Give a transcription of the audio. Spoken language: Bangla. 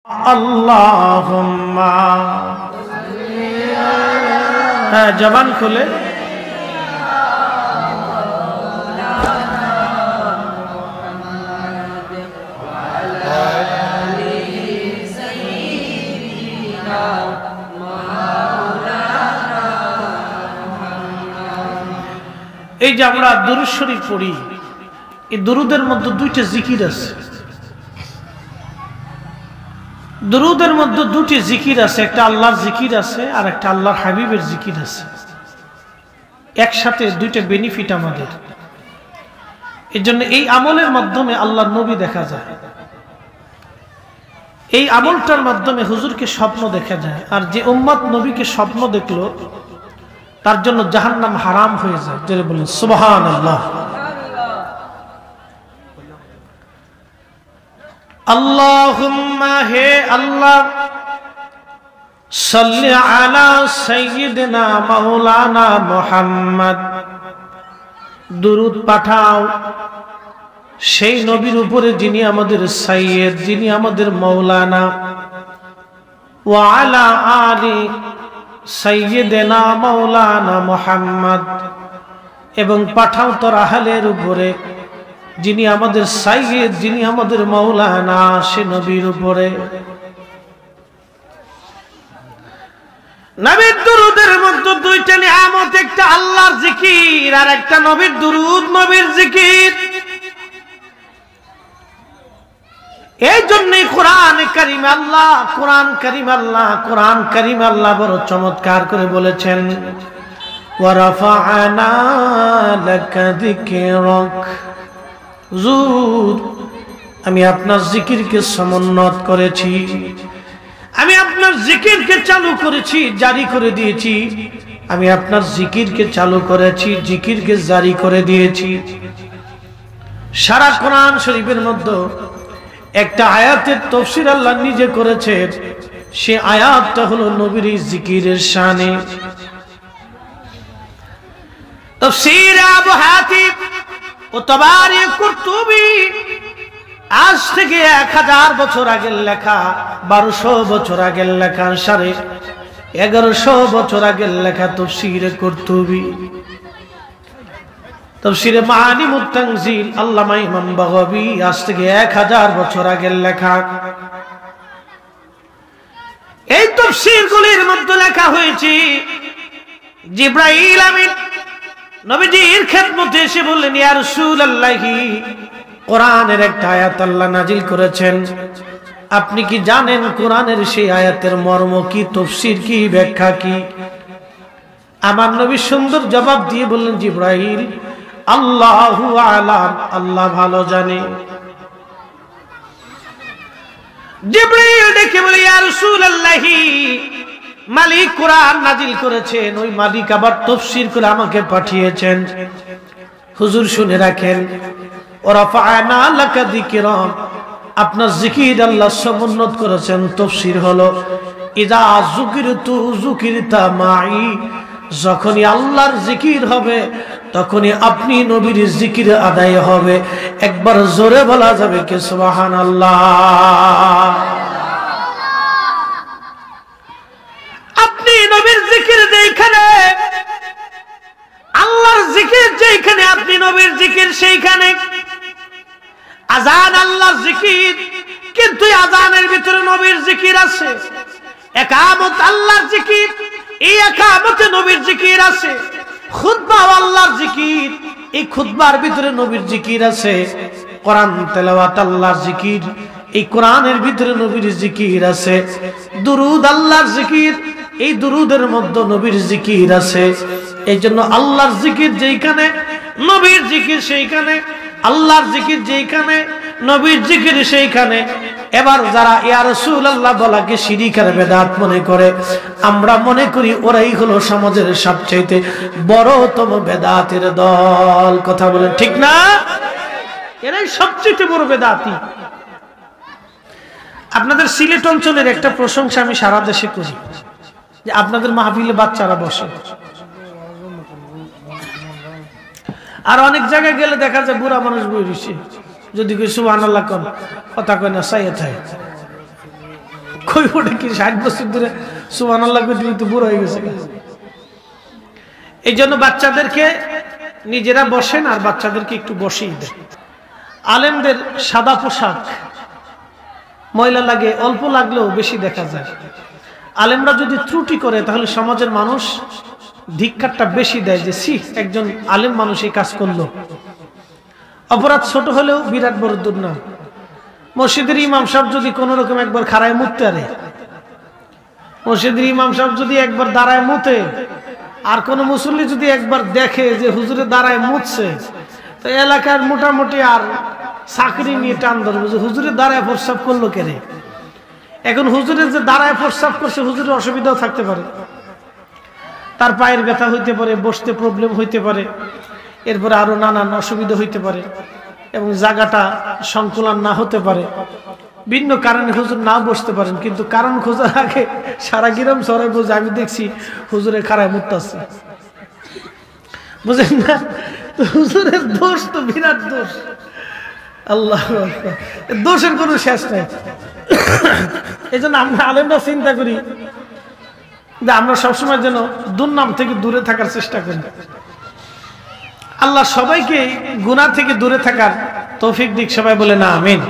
আল্লাহুম্মা হ্যাঁ জবান খুলে এই যে আমরা দুরূদ শরীফ পড়ি, এই দুরূদের মধ্যে দুইটা জিকির আছে। দুরূদের মধ্যে দুটি জিকির আছে, একটা আল্লাহর জিকির আছে আর একটা আল্লাহর হাবিবের জিকির আছে। একসাথে দুইটা বেনিফিট আমাদের। এই জন্য এই আমলের মাধ্যমে আল্লাহর নবী দেখা যায়, এই আমলটার মাধ্যমে হুজুরকে স্বপ্ন দেখা যায়। আর যে উম্মত নবীকে স্বপ্ন দেখলো তার জন্য জাহান্নাম হারাম হয়ে যায়। যারা বলেন সুবহানাল্লাহ। আল্লাহুম্মা হে আল্লাহ সাল্লি আলা সাইয়্যিদিনা মাওলানা মুহাম্মদ, দুরূদ পাঠাও সেই নবীর উপরে যিনি আমাদের সাইয়্যিদ, যিনি আমাদের মাওলানা। ওয়া আলা আলি সাইয়্যিদিনা মাওলানা মুহাম্মদ, এবং পাঠাও তোর আহলের উপরে যিনি আমাদের সাইয়্যিদ, যিনি আমাদের মাওলানা, সে নবীর উপরে। নবীর দুরূদের মধ্যে দুইটা নিয়ামত, একটা আল্লাহর জিকির আর একটা নবীর দুরূদ, নবীর জিকির। এই জন্যই কোরআন কারীম আল্লাহ, কোরআন কারীম আল্লাহ, কোরআন কারীম আল্লাহ বড় চমৎকার করে বলেছেন, ওয়া রাফা'না লাকা যিকরাক। হুজুর, আমি আপনার জিকিরকে সমুন্নত করেছি, আমি আপনার জিকিরকে চালু করেছি, জারি করে দিয়েছি। আমি আপনার জিকিরকে চালু করেছি, জিকিরকে জারি করে দিয়েছি। সারা কোরআন শরীফের মধ্যে একটা আয়াতের তাফসীর আল্লাহ নিজে করেছেন, সে আয়াতটা হলো নবীর জিকিরের শানে। তাফসীর আবু হাতিম ও তাবারি কুরতুবী আজ থেকে 1000 বছর আগের লেখা, 1200 বছর আগের লেখা, 1150 বছর আগের লেখা তাফসীর কুরতুবী, তাফসীরে মাআনিমুত তানজিল আল্লামা ইমাম বাগাবী আজ থেকে 1000 বছর আগের লেখা। এই তাফসীরগুলির মধ্যে লেখা হয়েছে জিবরাইল আমিন নবীজির খেদমতে এসে বললেন, ইয়া রাসূলুল্লাহি, কোরআনের একটা আয়াত আল্লাহ নাজিল করেছেন, আপনি কি জানেন কোরআনের সেই আয়াতের মর্ম কি, তাফসীর কি, ব্যাখ্যা কি? আমার নবী সুন্দর জবাব দিয়ে বললেন, জিবরাইল, আল্লাহু আলাম, আল্লাহ ভালো জানে। জিবরাইল ডেকে বলে, ইয়া রাসূলুল্লাহি, মালিক কোরআন নাজিল করেছেন, ওই মালিক আবার তাফসীর করে আমাকে পাঠিয়েছেন। হুজুর শুনে রাখেন, ওয়ারাফা'না লাকা যিকরাক, আপনার জিকির আল্লাহ সমুন্নত করেছেন। তাফসীর হলো, ইযা যুকিরতু যুকিরতা মাই, যখনই আল্লাহর জিকির হবে তখনই আপনি নবীর জিকির আদায় হবে। একবার জোরে বলা যাবে কি সুবহানাল্লাহ। আপনি নবীর জিকির যেখানে, আল্লাহর জিকির যেখানে, আপনি নবীর জিকির সেইখানে। আযান আল্লাহর জিকির, কিন্তু আযানের ভিতরে নবীর জিকির আছে। ইকামত আল্লাহর জিকির, এই ইকামতে নবীর জিকির আছে। খুতবা আল্লাহর জিকির, এই খুতবার ভিতরে নবীর জিকির আছে। কোরআন তেলাওয়াত আল্লাহর জিকির, এই কোরআনের ভিতরে নবীর জিকির আছে। দুরূদ আল্লাহর জিকির, এই দুরূদের মধ্যে নবীর জিকির আছে। এই জন্য আল্লাহর জিকির যেখানে, নবীর জিকির সেইখানে। আল্লাহর জিকির যেখানে, নবীর জিকির সেইখানে। এবার যারা ইয়া রাসূলুল্লাহ বলাকে শিরক আর বিদআত মনে করে, আমরা মনে করি ওরাই হলো সমাজের সবচেয়ে বড়তম বিদআতের দল। কথা বলেন ঠিক না? এরাই সবচেয়ে বড় বিদআতি। আপনাদের সিলেট অঞ্চলের একটা প্রশংসা আমি সারা দেশে করি, যে আপনাদের মাহফিলে বাচ্চারা বসে। আর অনেক জায়গায় গেলে দেখা যায় বুড়া মানুষ বই রয়েছে, যদি কই সুবহানাল্লাহ কোন কথা কয় না, সাইয়েদ হয়। কই ওটা কি 60 বছর ধরে সুবহানাল্লাহ কইতে কইতে বুড়ো হয়ে গেছে। এই জন্য বাচ্চাদেরকে নিজেরা বসেন আর বাচ্চাদেরকে একটু বসিয়ে দেন। আলেমদের সাদা পোশাক ময়লা লাগে, অল্প লাগলেও বেশি দেখা যায়। আলেমরা যদি ত্রুটি করে তাহলে সমাজের মানুষ ধিক্কারটা বেশি দেয় যে সি একজন আলেম মানুষ এই কাজ করলো। অপরাধ ছোট হলেও বিরাট বড় দুর্নাম। মসজিদের ইমাম সাহেব যদি কোন রকম একবার খাড়ায় মুততে আরে, মসজিদের ইমাম সাহেব যদি একবার দাঁড়ায় মুতে, আর কোন মুসল্লি যদি একবার দেখে যে হুজুরে দাঁড়ায় মুতছে, তো এলাকার মোটামুটি আর চাকরি নিয়ে টান ধরবে যে হুজুরে দাঁড়ায় প্রস্রাব করলো কেরে। এখন হুজুরের যে দাঁড়ায় প্রস্রাব করছে হুজুরের অসুবিধাও থাকতে পারে, তার পায়ের ব্যথা হইতে পারে, বসতে প্রবলেম হইতে পারে, এরপরে আরো নানান অসুবিধা হইতে পারে এবং জায়গাটা সংকুলন না হতে পারে। ভিন্ন কারণে হুজুর নাও বসতে পারেন, কিন্তু কারণ খোঁজার আগে সারা গ্রাম সরাই বোঝে আমি দেখছি হুজুরে খাড়ায় মুততাছে, বুঝেন না? তো হুজুরের দোষ তো বিরাট দোষ। আল্লাহ দোষের কোনো শেষ নাই। এই জন্য আমরা আলেমরা চিন্তা করি যে আমরা সবসময় যেন দুর্নাম থেকে দূরে থাকার চেষ্টা করি। আল্লাহ সবাইকে গুনাহ থেকে দূরে থাকার তৌফিক দিক, সবাই বলে না আমিন।